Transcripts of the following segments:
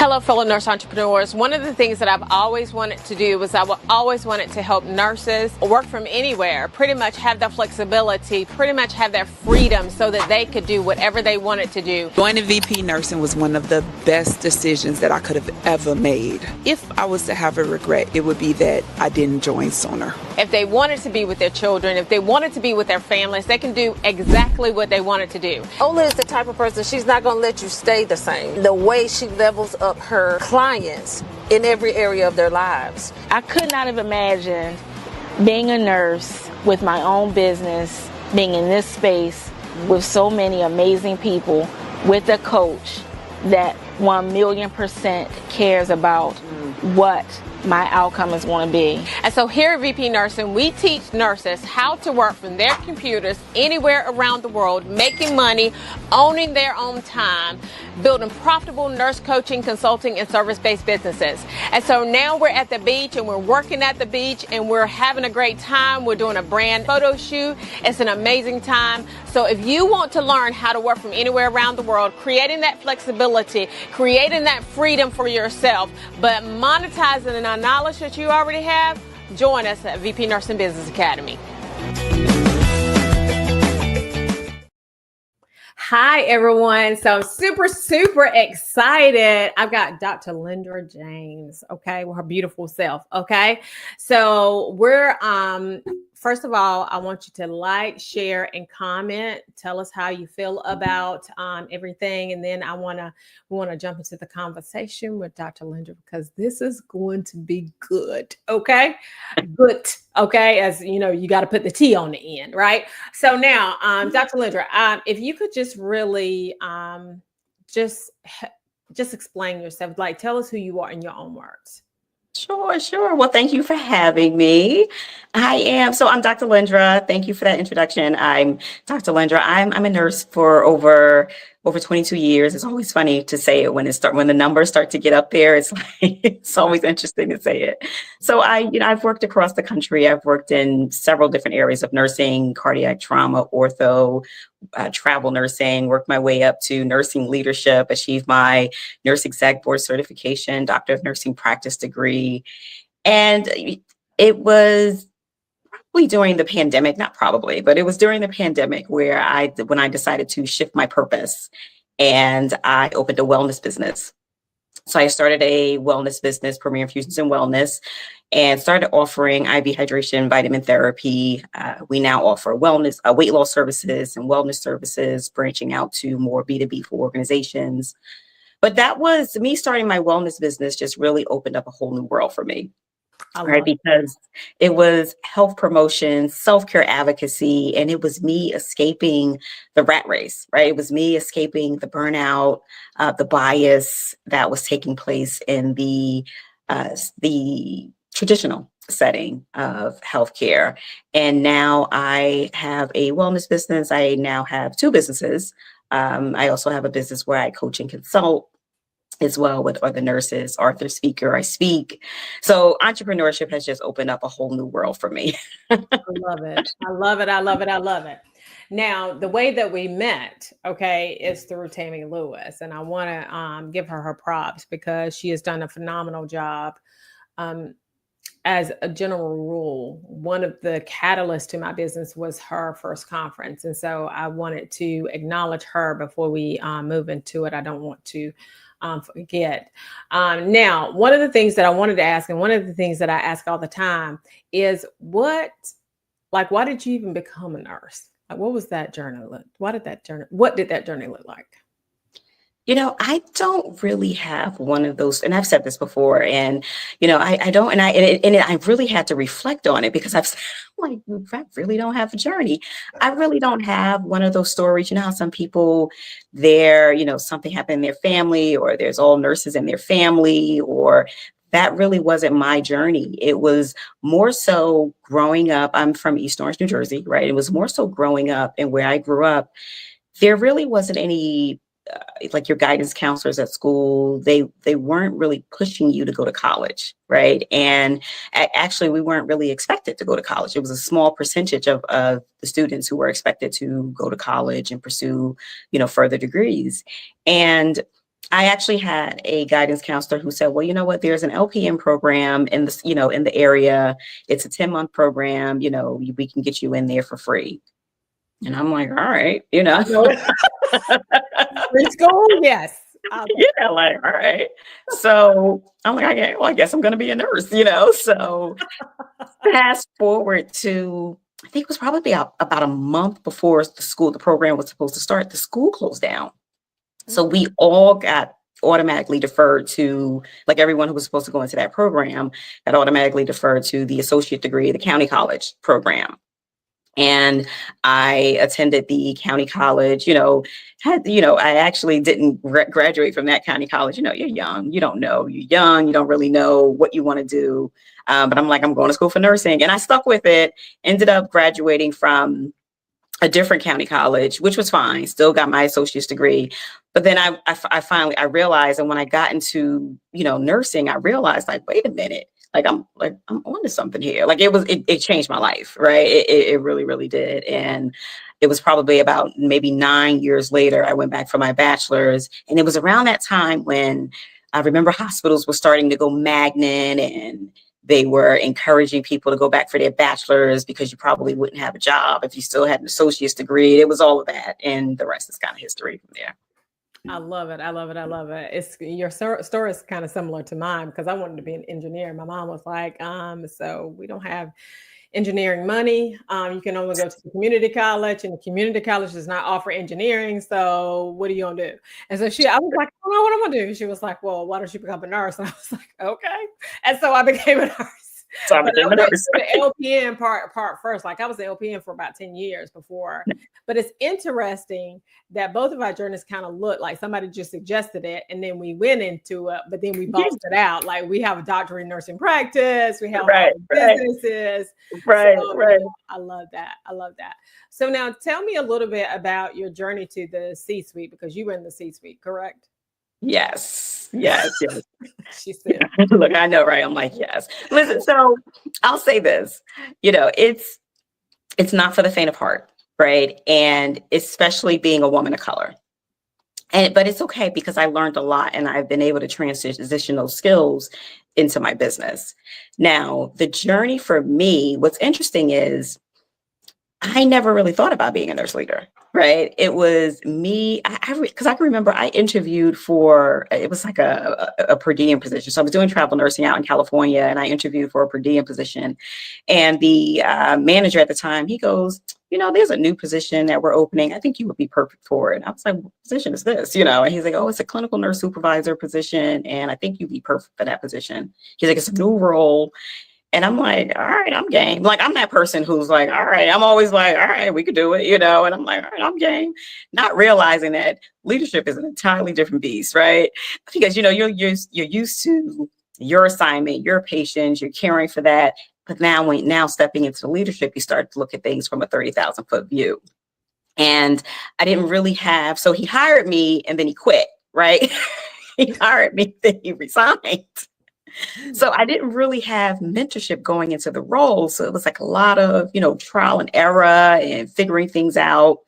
Hello, fellow nurse entrepreneurs. One of the things that I've always wanted to do was I always wanted to help nurses work from anywhere, pretty much have their flexibility, pretty much have their freedom so that they could do whatever they wanted to do. Joining VP Nursing was one of the best decisions that I could have ever made. If I was to have a regret, it would be that I didn't join sooner. If they wanted to be with their children, if they wanted to be with their families, they can do exactly what they wanted to do. Ola is the type of person, she's not going to let you stay the same. The way she levels up her clients in every area of their lives. I could not have imagined being a nurse with my own business, being in this space with so many amazing people, with a coach that 1,000,000% cares about what my outcome is going to be. And so here at VP Nursing, we teach nurses how to work from their computers anywhere around the world, making money, owning their own time, building profitable nurse coaching, consulting, and service-based businesses. And so now we're at the beach and we're working at the beach and we're having a great time. We're doing a brand photo shoot. It's an amazing time. So if you want to learn how to work from anywhere around the world, creating that flexibility, creating that freedom for yourself, but monetizing the knowledge that you already have, join us at VP Nursing Business Academy. Hi, everyone. So I'm super excited. I've got Dr. Lendra James, okay, with her beautiful self, okay? So we're, first of all, I want you to like, share, and comment. Tell us how you feel about everything. And then we want to jump into the conversation with Dr. Lendra because this is going to be good, okay? Good, okay? As you know, you got to put the T on the end, right? So now, Dr. Lendra, if you could just really just explain yourself, like tell us who you are in your own words. Sure. Well, thank you for having me. I'm Dr. Lendra. Thank you for that introduction. I'm Dr. Lendra. I'm a nurse for over 22 years. It's always funny to say it when the numbers start to get up there. It's like, it's always interesting to say it. So I've worked across the country. I've worked in several different areas of nursing, cardiac trauma, ortho, travel nursing, worked my way up to nursing leadership, achieved my nurse exec board certification, doctor of nursing practice degree. And it was probably during the pandemic, not probably, but it was during the pandemic when I decided to shift my purpose and I opened a wellness business. So I started a wellness business, Premier Infusions and Wellness, and started offering IV hydration, vitamin therapy. We now offer wellness, weight loss services and wellness services, branching out to more B2B for organizations. But that was me starting my wellness business just really opened up a whole new world for me. Right, because it was health promotion, self-care advocacy, and it was me escaping the rat race, right? It was me escaping the burnout, the bias that was taking place in the traditional setting of healthcare. And now I have a wellness business. I now have two businesses. I also have a business where I coach and consult as well with other nurses, author, speaker, I speak. So entrepreneurship has just opened up a whole new world for me. I love it. Now, the way that we met, okay, is through Tammy Lewis. And I want to give her props because she has done a phenomenal job. As a general rule, one of the catalysts to my business was her first conference. And so I wanted to acknowledge her before we move into it. I don't want to forget. Now, one of the things that I wanted to ask, and one of the things that I ask all the time is why did you even become a nurse? Like, what was that journey look? What did that journey look like? I don't really have one of those, and I've said this before, and I don't, and I really had to reflect on it because I really don't have a journey. I really don't have one of those stories. You know how some people, something happened in their family, or there's all nurses in their family, or that really wasn't my journey. It was more so growing up. I'm from East Orange, New Jersey, right? It was more so growing up, and where I grew up, there really wasn't any. Like your guidance counselors at school, they weren't really pushing you to go to college, right? And actually, we weren't really expected to go to college. It was a small percentage of the students who were expected to go to college and pursue, further degrees. And I actually had a guidance counselor who said, well, you know what, there's an LPN program in this, in the area. It's a 10-month program, we can get you in there for free. And I'm like, all right, I know it. Preschool, yes. yeah, like, all right. So I'm like, okay, well, I guess I'm going to be a nurse, So fast forward to, I think it was probably about a month before the program was supposed to start, the school closed down. So we all got automatically deferred to, like everyone who was supposed to go into that program got automatically deferred to the associate degree, the county college program. And I attended the county college, I actually didn't graduate from that county college. You're young, you don't know, you're young, you don't really know what you want to do. But I'm like, I'm going to school for nursing. And I stuck with it, ended up graduating from a different county college, which was fine, still got my associate's degree. But then I finally realized, and when I got into, nursing, I realized, like, wait a minute, I'm onto something here. Like it changed my life, right? It really, really did. And it was probably about maybe 9 years later, I went back for my bachelor's. And it was around that time when I remember hospitals were starting to go magnet, and they were encouraging people to go back for their bachelor's because you probably wouldn't have a job if you still had an associate's degree. It was all of that. And the rest is kind of history from there. I love it. I love it. I love it. It's your story is kind of similar to mine because I wanted to be an engineer. My mom was like, so we don't have engineering money. You can only go to the community college, and the community college does not offer engineering. So what are you gonna do? And so I was like, I don't know what I'm gonna do. She was like, well, why don't you become a nurse? And I was like, okay. And so I became a nurse. So I But became I a went nurse. to the LPN part first. Like I was an LPN for about 10 years before. But it's interesting that both of our journeys kind of look like somebody just suggested it, and then we went into it, but then we bossed it out. Like we have a doctorate in nursing practice, we have businesses. Right. I love that. I love that. So now tell me a little bit about your journey to the C-suite, because you were in the C-suite, correct? Yes. She said, Look, I know, right? I'm like, yes. Listen, so I'll say this, it's not for the faint of heart, right? And especially being a woman of color. But it's okay because I learned a lot, and I've been able to transition those skills into my business. Now, the journey for me, what's interesting is I never really thought about being a nurse leader, right? It was me, because I can remember I interviewed for, it was like a per diem position. So I was doing travel nursing out in California, and I interviewed for a per diem position. And the manager at the time, he goes, there's a new position that we're opening. I think you would be perfect for it. And I was like, what position is this? And he's like, oh, it's a clinical nurse supervisor position. And I think you'd be perfect for that position. He's like, it's a new role. And I'm like, all right, I'm game. Like, I'm that person who's like, all right, I'm always like, all right, we could do it, and I'm like, all right, I'm game. Not realizing that leadership is an entirely different beast, right? Because, you're used to your assignment, your patients, you're caring for that. But now stepping into the leadership, you start to look at things from a 30,000 foot view. And I didn't really have, so he hired me and then he quit, right? He hired me, then he resigned. So I didn't really have mentorship going into the role. So it was like a lot of, trial and error and figuring things out.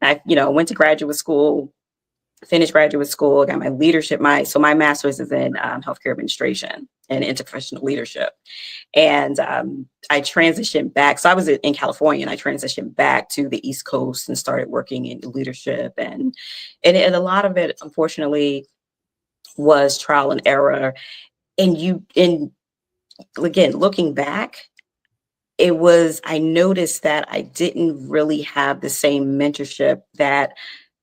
I, went to graduate school, finished graduate school, got my leadership, my master's is in healthcare administration and interprofessional leadership. And I transitioned back. So I was in California, and I transitioned back to the East Coast and started working in leadership. And a lot of it, unfortunately, was trial and error. And again, looking back, I noticed that I didn't really have the same mentorship that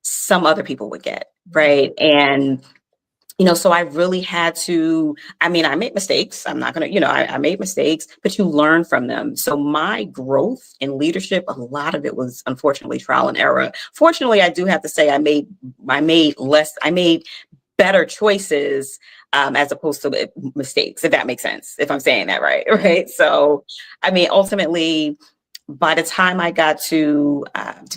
some other people would get, right? And, so I really had to, I made mistakes. I'm not going to, I made mistakes, but you learn from them. So my growth in leadership, a lot of it was unfortunately trial and error. Fortunately, I do have to say I made better choices as opposed to mistakes, if that makes sense, if I'm saying that right. So, ultimately, by the time I got to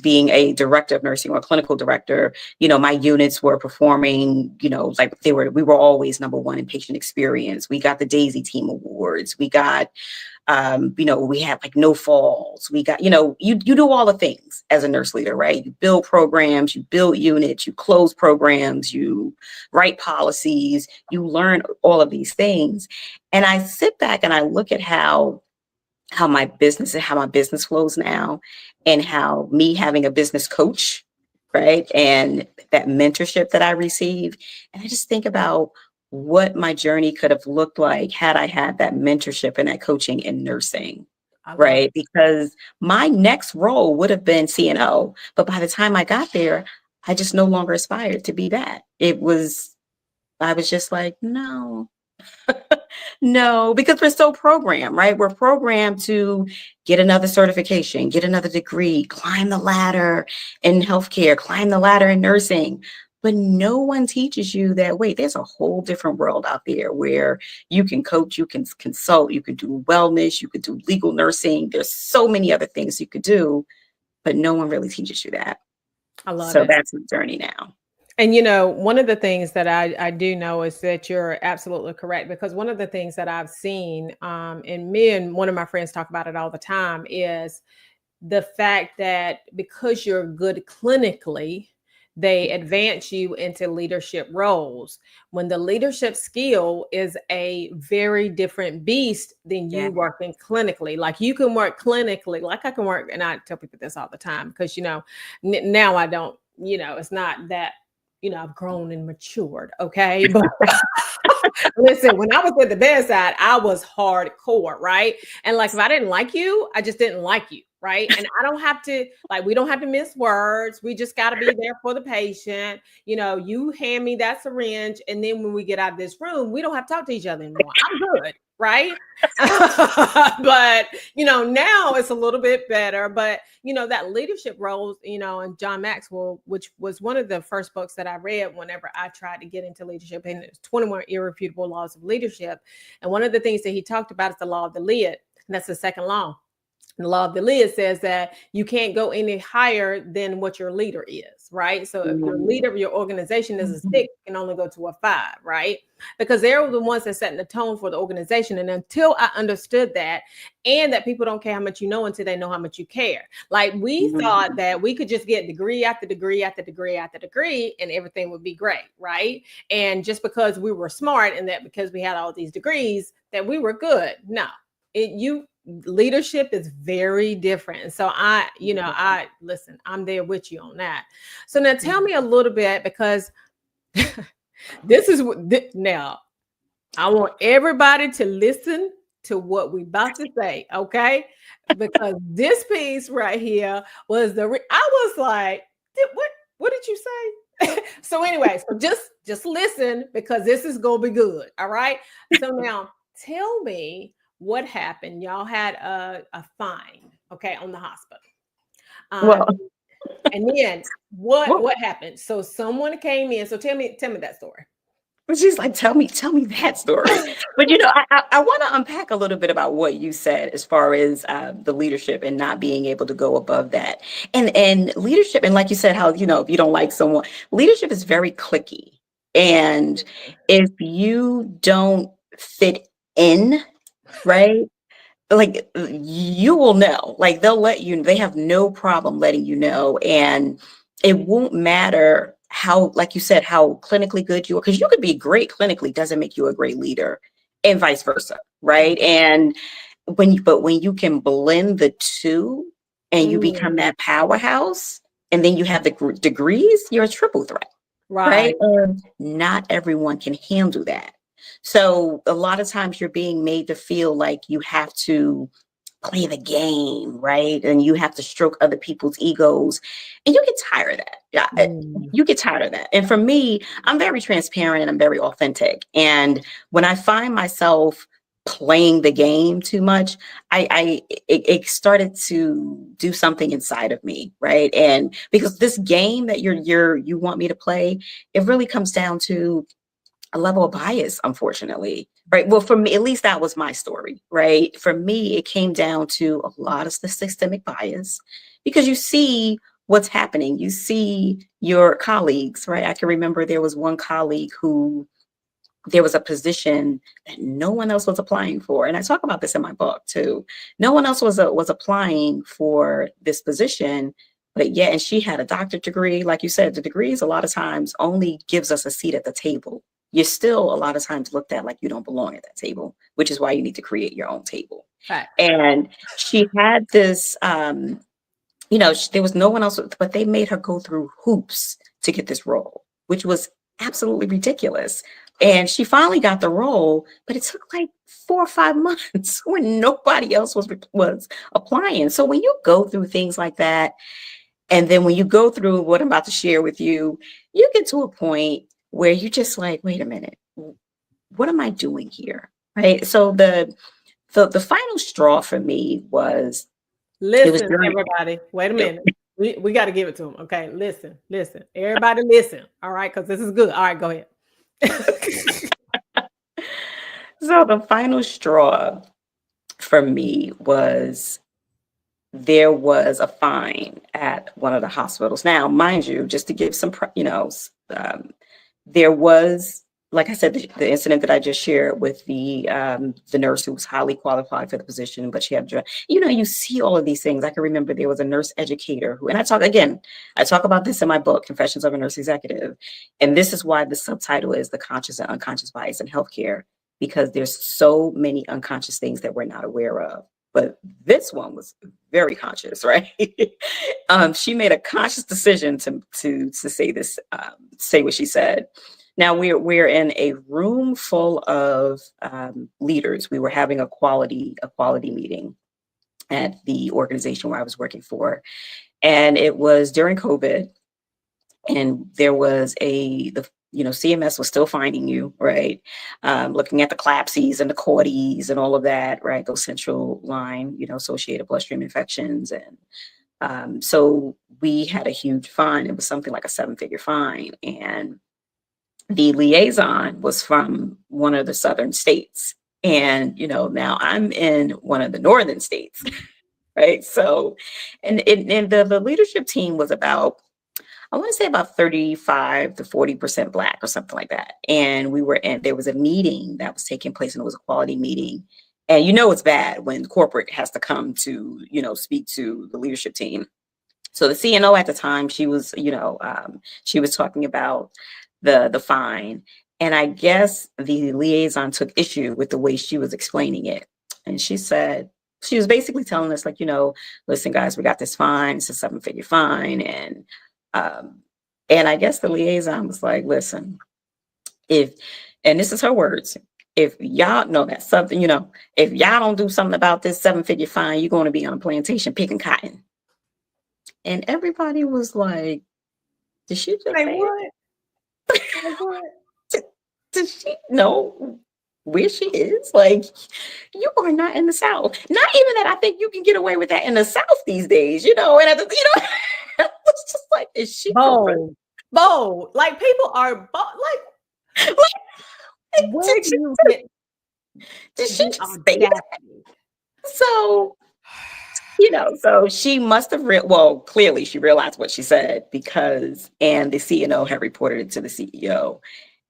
being a director of nursing or a clinical director, you know, my units were performing, you know, like we were always number one in patient experience. We got the Daisy Team Awards. We got, you know, we had like no falls. We got, you know, you do all the things as a nurse leader, right? You build programs, you build units, you close programs, you write policies, you learn all of these things. And I sit back and I look at how my business flows now, and how me having a business coach, right, and that mentorship that I receive, and I just think about what my journey could have looked like had I had that mentorship and that coaching in nursing, I love right? Because my next role would have been CNO, but by the time I got there, I just no longer aspired to be that. I was just like, no, no, because we're so programmed, right? We're programmed to get another certification, get another degree, climb the ladder in healthcare, climb the ladder in nursing. But no one teaches you that, wait, there's a whole different world out there where you can coach, you can consult, you can do wellness, you could do legal nursing. There's so many other things you could do, but no one really teaches you that. I love So it. that's my journey now. And you know, one of the things that I do know is that you're absolutely correct, because one of the things that I've seen, and me and one of my friends talk about it all the time, is the fact that because you're good clinically, they advance you into leadership roles, when the leadership skill is a very different beast than Yeah. you working clinically. Like you can work clinically, like I can work, and I tell people this all the time, because you know, now I don't, you know, it's not that, you know, I've grown and matured. Okay. But listen, when I was at the bedside, I was hardcore, right? And like, if I didn't like you, I just didn't like you, right? And I don't have to, like, we don't have to miss words. We just got to be there for the patient. You know, you hand me that syringe, and then when we get out of this room, we don't have to talk to each other anymore. I'm good, right? But, you know, now it's a little bit better. But, you know, that leadership roles, you know, and John Maxwell, which was one of the first books that I read whenever I tried to get into leadership, and it's 21 Irrefutable Laws of Leadership. And one of the things that he talked about is the law of the lid. And that's the second law. The law of the lid says that you can't go any higher than what your leader is, right? So if your leader of your organization is a 6, you can only go to a 5, right? Because they're the ones that setting the tone for the organization. And until I understood that, and that people don't care how much you know until they know how much you care. Like we thought that we could just get degree after degree after degree after degree and everything would be great, right? And just because we were smart, and that because we had all these degrees that we were good. No, leadership is very different. And so I listen, I'm there with you on that. So now tell me a little bit, because this is what now I want everybody to listen to what we about to say, okay? Because this piece right here was I was like, what did you say? So anyway, so just listen, because this is gonna be good. All right. So now tell me what happened. Y'all had a fine, okay, on the hospital. Well, And then what happened? So someone came in. So tell me that story. she's like, tell me that story. But you know, I want to unpack a little bit about what you said as far as the leadership and not being able to go above that, and leadership, and like you said, how, you know, if you don't like someone, leadership is very cliquey, and if you don't fit in, right, like you will know, like they have no problem letting you know, and it won't matter how, like you said, how clinically good you are, because you could be great clinically doesn't make you a great leader, and vice versa, right? And when you can blend the two and you become that powerhouse, and then you have the degrees, you're a triple threat, right? Right. And not everyone can handle that. So a lot of times you're being made to feel like you have to play the game, right? And you have to stroke other people's egos, and you get tired of that. Yeah, you get tired of that. And for me, I'm very transparent and I'm very authentic. And when I find myself playing the game too much, it started to do something inside of me, right? And because this game that you want me to play, it really comes down to a level of bias, unfortunately, right? Well, for me, at least that was my story, right? For me, it came down to a lot of the systemic bias because you see what's happening. You see your colleagues, right? I can remember there was one colleague who there was a position that no one else was applying for. And I talk about this in my book too. No one else was applying for this position, but yeah, and she had a doctorate degree. Like you said, the degrees a lot of times only gives us a seat at the table. You're still a lot of times looked at like you don't belong at that table, which is why you need to create your own table. Right. And she had this, there was no one else, but they made her go through hoops to get this role, which was absolutely ridiculous. And she finally got the role, but it took like 4 or 5 months when nobody else was applying. So when you go through things like that, and then when you go through what I'm about to share with you, you get to a point where you're just like, wait a minute, what am I doing here? Right. So the final straw for me was Listen, everybody. Wait a minute. We got to give it to them. Okay. Listen. Everybody listen. All right. Because this is good. All right. Go ahead. So the final straw for me was there was a fine at one of the hospitals. Now, mind you, just to give some, there was, like I said, the incident that I just shared with the nurse who was highly qualified for the position, but she had, you see all of these things. I can remember there was a nurse educator who, and I talk about this in my book, Confessions of a Nurse Executive. And this is why the subtitle is The Conscious and Unconscious Bias in Healthcare, because there's so many unconscious things that we're not aware of. But this one was very conscious, right? She made a conscious decision to say this, say what she said. Now we're in a room full of leaders. We were having a quality meeting at the organization where I was working for, and it was during COVID, and there was CMS was still finding you, right? Looking at the CLABSIs and the CORDIs and all of that, right? Those central line, associated bloodstream infections. And so we had a huge fine. It was something like a 7-figure fine. And the liaison was from one of the southern states. And, now I'm in one of the northern states, right? So, and the leadership team was about, I want to say about 35 to 40% Black or something like that. And there was a meeting that was taking place, and it was a quality meeting. And it's bad when corporate has to come to, speak to the leadership team. So the CNO at the time, she was, she was talking about the fine. And I guess the liaison took issue with the way she was explaining it. And she was basically telling us, like, listen, guys, we got this fine. It's a 7-figure fine. And I guess the liaison was like, listen, and this is her words, if y'all know that's something, if y'all don't do something about this 7-figure fine, you're going to be on a plantation picking cotton. And everybody was like, did she just say what? Does she know where she is? Like, you are not in the South. Not even that. I think you can get away with that in the South these days, And it's just like, is she bold? Like, people are bold. Like where do you get? Did she just say that? So, so she must have clearly she realized what she said, and the CNO had reported it to the CEO.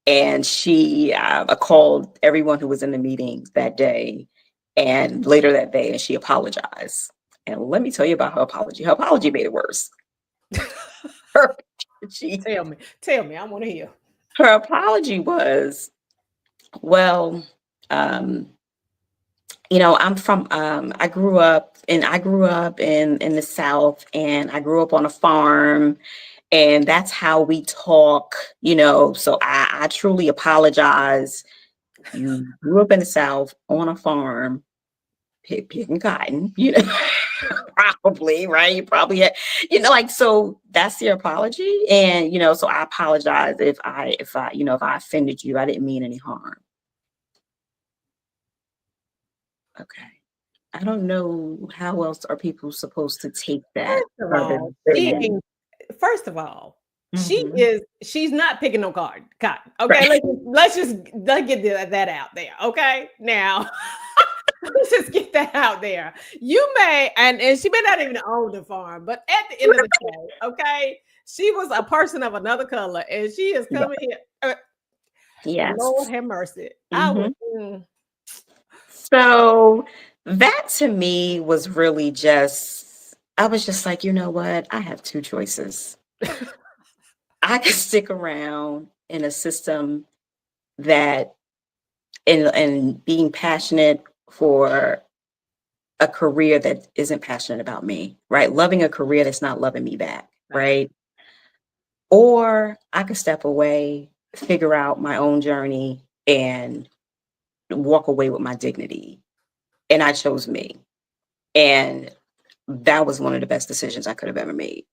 And she called everyone who was in the meeting that day and later that day, and she apologized. And let me tell you about her apology. Her apology made it worse. Tell me, I want to hear. Her apology was, well, I'm from, I grew up in the South, and I grew up on a farm, and that's how we talk, so I truly apologize. You grew up in the South on a farm, picking cotton, probably, right? You probably had, so that's your apology. And, so I apologize if I offended you. I didn't mean any harm. Okay. I don't know how else are people supposed to take that. First of all, Mhm. She's not picking no cotton. Okay, Right. let's get that out there. Okay, now let's just get that out there. You may, and she may not even own the farm, but at the end of the day, okay, she was a person of another color, and she is Yeah. coming here. Lord Yes. have mercy. I would. Mhm. So that to me was really just, I was just like, you know what? I have two choices. I could stick around in a system that, and being passionate for a career that isn't passionate about me, right? Loving a career that's not loving me back, Right. right? Or I could step away, figure out my own journey, and walk away with my dignity. And I chose me. And that was one of the best decisions I could have ever made,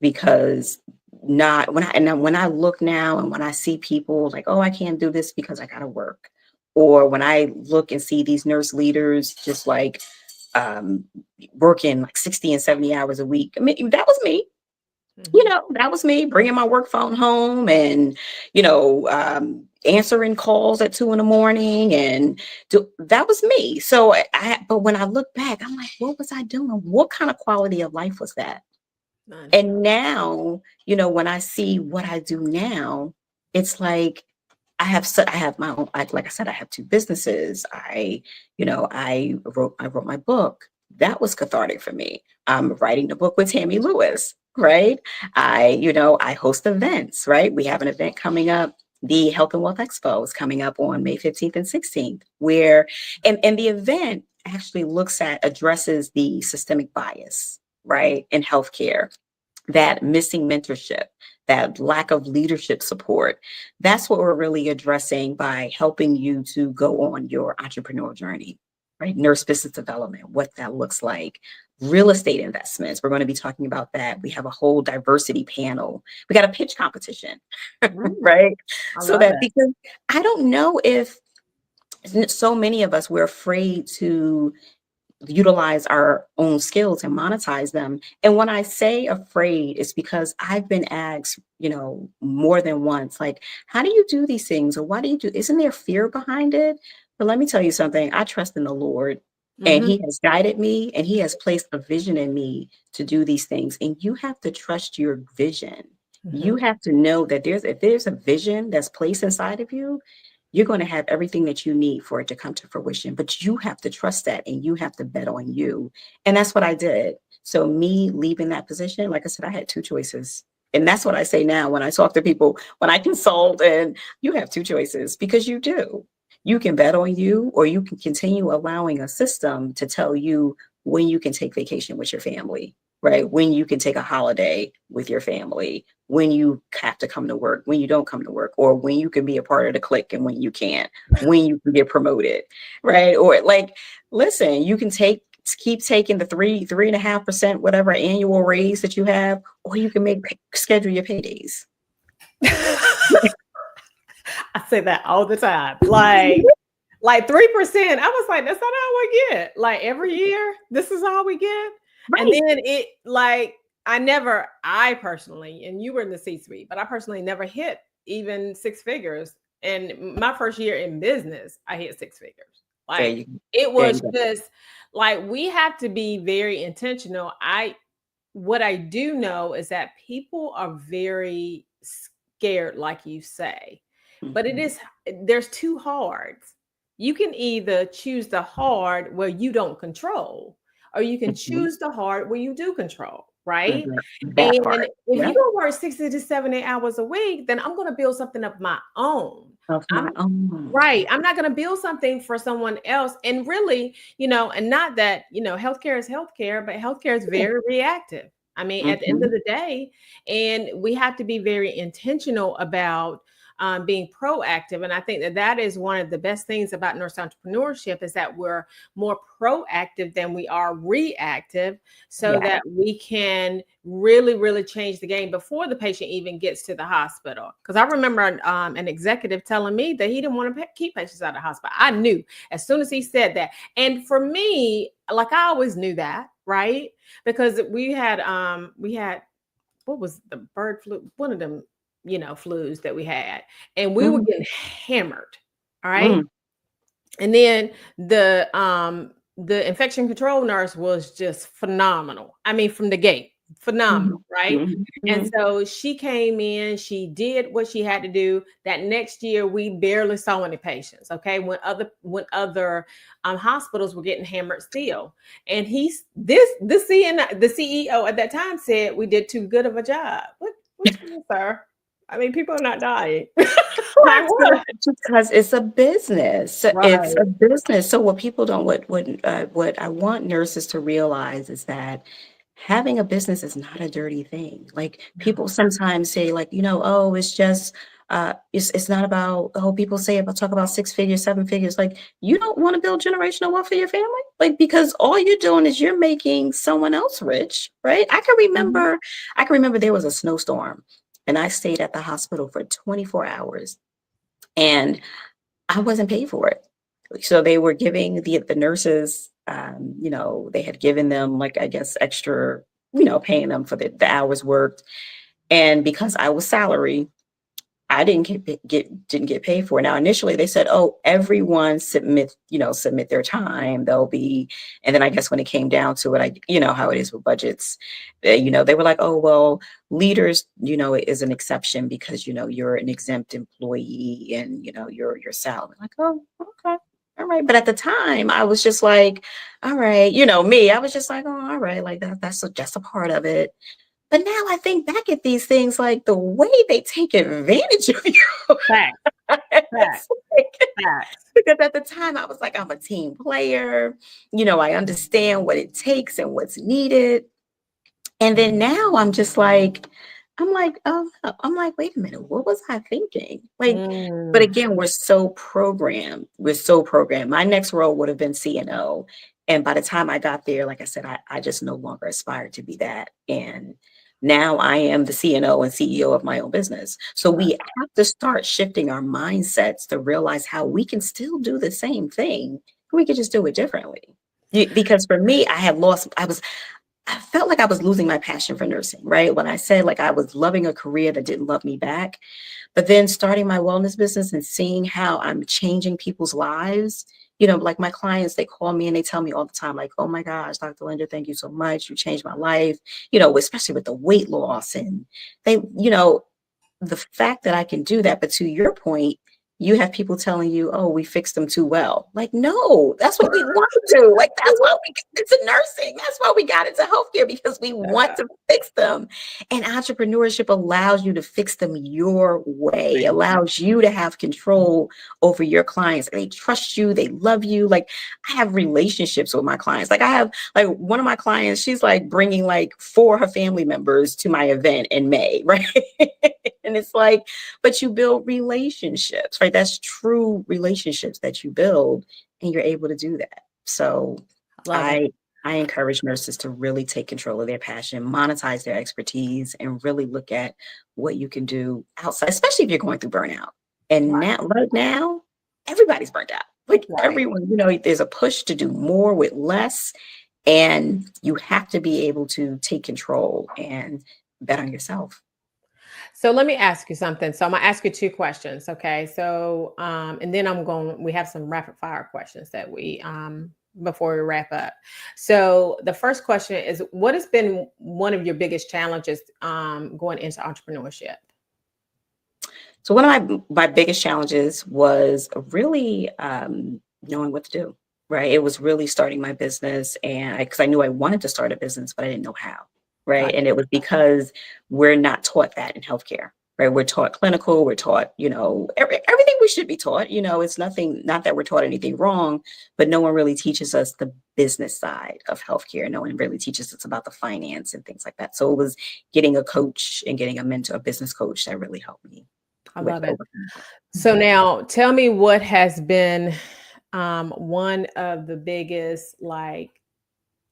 because not when I and then when I look now and when I see people like, oh, I can't do this because I gotta work. Or when I look and see these nurse leaders just like um working like 60 and 70 hours a week. I mean, that was me. Mhm. That was me bringing my work phone home and, answering calls at 2 in the morning and that was me. So but when I look back, I'm like, what was I doing? What kind of quality of life was that? None. And now, when I see what I do now, it's like I have my own, like I said, I have two businesses. I wrote my book. That was cathartic for me. I'm writing the book with Tammy Lewis, right? I host events, right? We have an event coming up. The Health and Wealth Expo is coming up on May 15th and 16th, where and the event actually addresses the systemic bias, right, in healthcare, that missing mentorship, that lack of leadership support. That's what we're really addressing by helping you to go on your entrepreneurial journey, right? Nurse business development, what that looks like. Real estate investments. We're going to be talking about that. We have a whole diversity panel. We got a pitch competition, Mm, right? I So love that, that. because I don't know if so many of us, we're afraid to utilize our own skills and monetize them. And when I say afraid, it's because I've been asked, more than once, like, how do you do these things? Or why do you do, isn't there fear behind it? But let me tell you something, I trust in the Lord. And Mhm. he has guided me and he has placed a vision in me to do these things. And you have to trust your vision. You Mhm. have to know that if there's a vision that's placed inside of you, you're going to have everything that you need for it to come to fruition. But you have to trust that and you have to bet on you. And that's what I did. So me leaving that position, like I said, I had two choices. And that's what I say now when I talk to people, when I consult, and you have two choices, because you do. You can bet on you, or you can continue allowing a system to tell you when you can take vacation with your family, right? When you can take a holiday with your family, when you have to come to work, when you don't come to work, or when you can be a part of the clique and when you can't, when you can get promoted, right? Or like, listen, you can keep taking the 3.5%, whatever annual raise that you have, or you can schedule your paydays. I say that all the time. Like 3%. I was like, that's not all we get. Like every year, this is all we get. And Right. then I personally, and you were in the C-suite, but I personally never hit even six figures. And my first year in business, I hit six figures. There Like you, it there was you go. just like we have to be very intentional. What I do know is that people are very scared, like you say, but Mhm. there's two hards. You can either choose the hard where you don't control, or you can Mhm. choose the hard where you do control, right? Mhm. That And part. if Yeah. you don't work 60 to 70 hours a week, then I'm going to build something of my own. Of my I'm own. right. I'm not going to build something for someone else. And really, and not that, healthcare is healthcare, but healthcare is very reactive. I mean, at the end of Mhm. the day, and we have to be very intentional about being proactive. And I think that is one of the best things about nurse entrepreneurship is that we're more proactive than we are reactive, so Yeah. that we can really, really change the game before the patient even gets to the hospital. Because I remember an executive telling me that he didn't want to keep patients out of the hospital. I knew as soon as he said that. And for me, like I always knew that, right? Because we had what was the bird flu? One of them, flus that we had, and we were Mhm. getting hammered. All right. Mm. And then the infection control nurse was just phenomenal. I mean, from the gate, phenomenal, Mhm. right? Mhm. And Mhm. so she came in, she did what she had to do. That next year, we barely saw any patients. Okay, when other hospitals were getting hammered still, and the CEO at that time said we did too good of a job. What you mean, sir? I mean, people are not dying. Like what? Because it's a business. It's a Right. business. So what people don't what I want nurses to realize is that having a business is not a dirty thing. Like No. people sometimes say, like, oh, it's just it's not about, oh, people say about talk about 6 figures, 7 figures. Like, you don't want to build generational wealth for your family, like, because all you're doing is you're making someone else rich, right? Mhm. I can remember there was a snowstorm and I stayed at the hospital for 24 hours and I wasn't paid for it. So they were giving the nurses, they had given them, like, I guess, extra, paying them for the hours worked. And because I was salary, I didn't get paid for it. Now, initially they said, oh, everyone submit their time. They'll be, and then I guess when it came down to it, how it is with budgets, they were like, oh, well, leaders, is an exception because, you're an exempt employee and, your salary. Like, oh, okay. All right. But at the time I was just like, all right, I was just like, oh, all right. Like that's a part of it. But now I think back at these things, like the way they take advantage of you. Fact, fact, It's like, fact. because at the time I was like, I'm a team player. I understand what it takes and what's needed. And then now I'm like, wait a minute, what was I thinking? Like, but Mm. again, we're so programmed. We're so programmed. My next role would have been CNO. And by the time I got there, like I said, I just no longer aspired to be that. And now I am the CNO and CEO of my own business. So we have to start shifting our mindsets to realize how we can still do the same thing. We could just do it differently. Because for me, I felt like I was losing my passion for nursing, right? When I said, like, I was loving a career that didn't love me back, but then starting my wellness business and seeing how I'm changing people's lives, like my clients, they call me and they tell me all the time, like, oh my gosh, Dr. Lendra, thank you so much. You changed my life, especially with the weight loss. And they, the fact that I can do that, but to your point, you have people telling you, oh, we fixed them too well. Like, no, that's what we want to do. Like, that's why we got into nursing. That's why we got into healthcare, because we want to fix them. And entrepreneurship allows you to fix them your way, allows you to have control over your clients. They trust you, they love you. Like, I have relationships with my clients. Like, I have, like, one of my clients, she's like bringing like 4 of her family members to my event in May, right? And it's like, but you build relationships, right? That's true relationships that you build, and you're able to do that. So Love it. I I encourage nurses to really take control of their passion, monetize their expertise, and really look at what you can do outside, especially if you're going through burnout. And Right. now, right now, everybody's burnt out. Like Right. everyone, there's a push to do more with less, and you have to be able to take control and bet on yourself. So let me ask you something. So I'm gonna ask you two questions. Okay. So and then we have some rapid fire questions that we before we wrap up. So the first question is, what has been one of your biggest challenges going into entrepreneurship? So one of my biggest challenges was really knowing what to do. Right, it was really starting my business, and because I knew I wanted to start a business, but I didn't know how. Right, Got and it was because we're not taught that in healthcare. Right, we're taught clinical, we're taught everything we should be taught. It's nothing, not that we're taught anything wrong, but no one really teaches us the business side of healthcare. No one really teaches us about the finance and things like that. So it was getting a coach and getting a mentor, a business coach, that really helped me I with love it. overcoming that. So now tell me what has been one of the biggest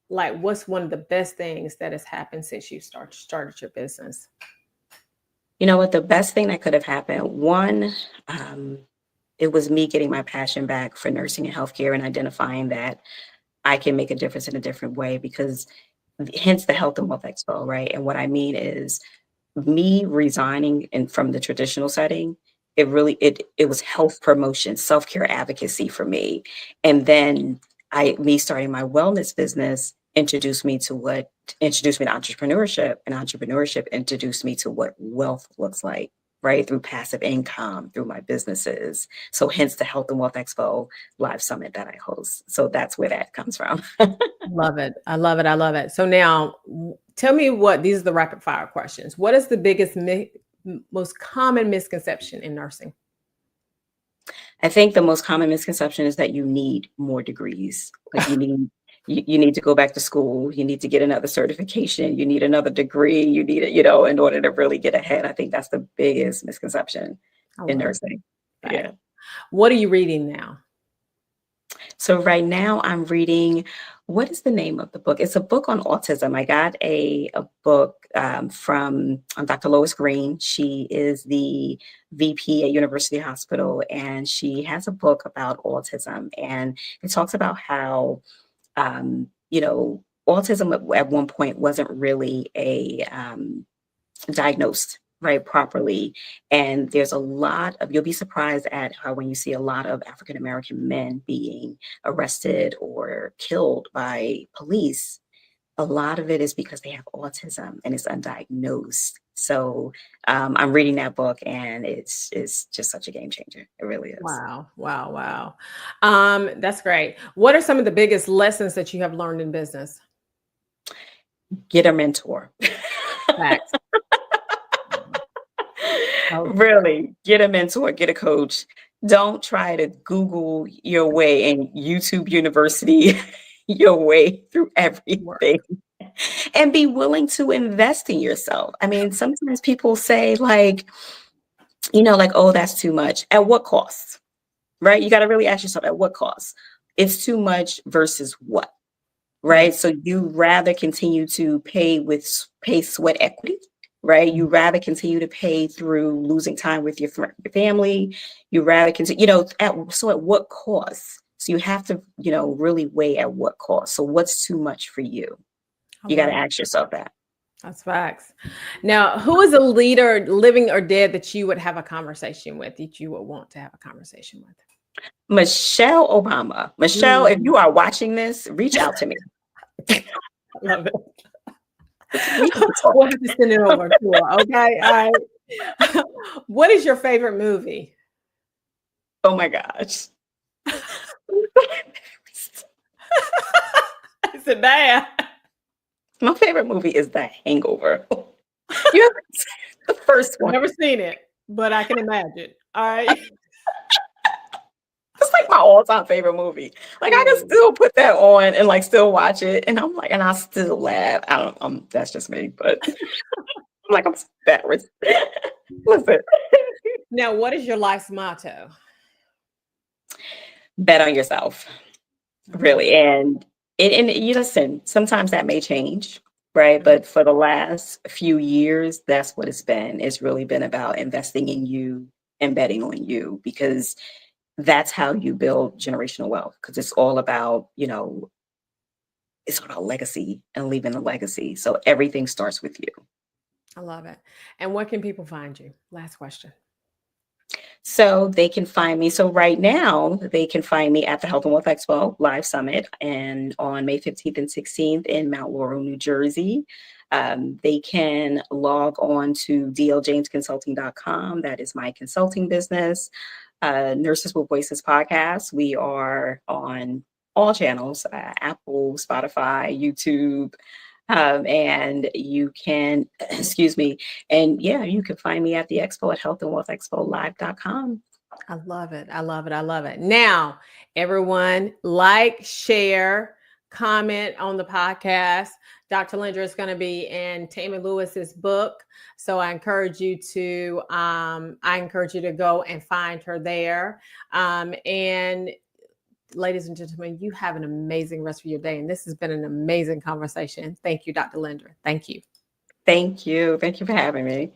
what's one of the best things that has happened since you started your business? You know what? The best thing that could have happened, one, it was me getting my passion back for nursing and healthcare and identifying that I can make a difference in a different way, because hence the Health and Wealth Expo, right? And what I mean is me resigning from the traditional setting, it was health promotion, self-care advocacy for me. And then me starting my wellness business introduced me to entrepreneurship, and entrepreneurship introduced me to what wealth looks like, right? Through passive income, through my businesses. So hence the Health and Wealth Expo Live Summit that I host. So that's where that comes from. Love it. I love it. I love it. So now tell me these are the rapid fire questions. What is the biggest, most common misconception in nursing? I think the most common misconception is that you need more degrees. Like you need to go back to school. You need to get another certification. You need another degree. You need it, in order to really get ahead. I think that's the biggest misconception in nursing. Right. Yeah. What are you reading now? So right now I'm reading, what is the name of the book? It's a book on autism. I got a book from Dr. Lois Green. She is the VP at University Hospital, and she has a book about autism. And it talks about how, autism at one point wasn't really diagnosed right properly. And there's you'll be surprised at how when you see a lot of African American men being arrested or killed by police, a lot of it is because they have autism and it's undiagnosed. So I'm reading that book, and it's just such a game changer. It really is. Wow. That's great. What are some of the biggest lessons that you have learned in business? Get a mentor. Facts. Really, get a mentor, get a coach. Don't try to Google your way and YouTube University your way through everything. And be willing to invest in yourself. I mean, sometimes people say oh, that's too much. At what cost? Right? You got to really ask yourself, at what cost? It's too much versus what? Right? So you rather continue to pay sweat equity, right? You rather continue to pay through losing time with your family. You rather continue, at what cost? So you have to, really weigh at what cost. So what's too much for you? You got to ask yourself that. That's facts. Now, who is a leader, living or dead, that you would have a conversation with, that you would want to have a conversation with? Michelle Obama. Michelle, if you are watching this, reach out to me. I love it. We'll have to send it over to her. Okay. All right. What is your favorite movie? Oh my gosh. Is it bad? My favorite movie is The Hangover. You ever seen the first one? Never seen it, but I can imagine. All right. It's like my all-time favorite movie. Like I can still put that on and still watch it, and I'm like, and I still laugh. That's just me, but I'm embarrassed. Listen. Now, what is your life's motto? Bet on yourself, really. And you listen. Sometimes that may change, right? But for the last few years, that's what it's been. It's really been about investing in you and betting on you, because that's how you build generational wealth, because it's all about, it's about legacy and leaving a legacy. So everything starts with you. I love it. And where can people find you? Last question. So they can find me. So right now they can find me at the Health and Wealth Expo Live Summit, and on May 15th and 16th in Mount Laurel, New Jersey. They can log on to dljamesconsulting.com. That is my consulting business. Nurses with Voices podcast. We are on all channels, Apple, Spotify, YouTube, and you can, you can find me at the expo at healthandwealthexpolive.com. I love it. I love it. I love it. Now, everyone, like, share, comment on the podcast. Dr. Lendra is going to be in Tammy Lewis's book. So I encourage you to go and find her there. And ladies and gentlemen, you have an amazing rest of your day. And this has been an amazing conversation. Thank you, Dr. Lendra. Thank you. Thank you. Thank you for having me.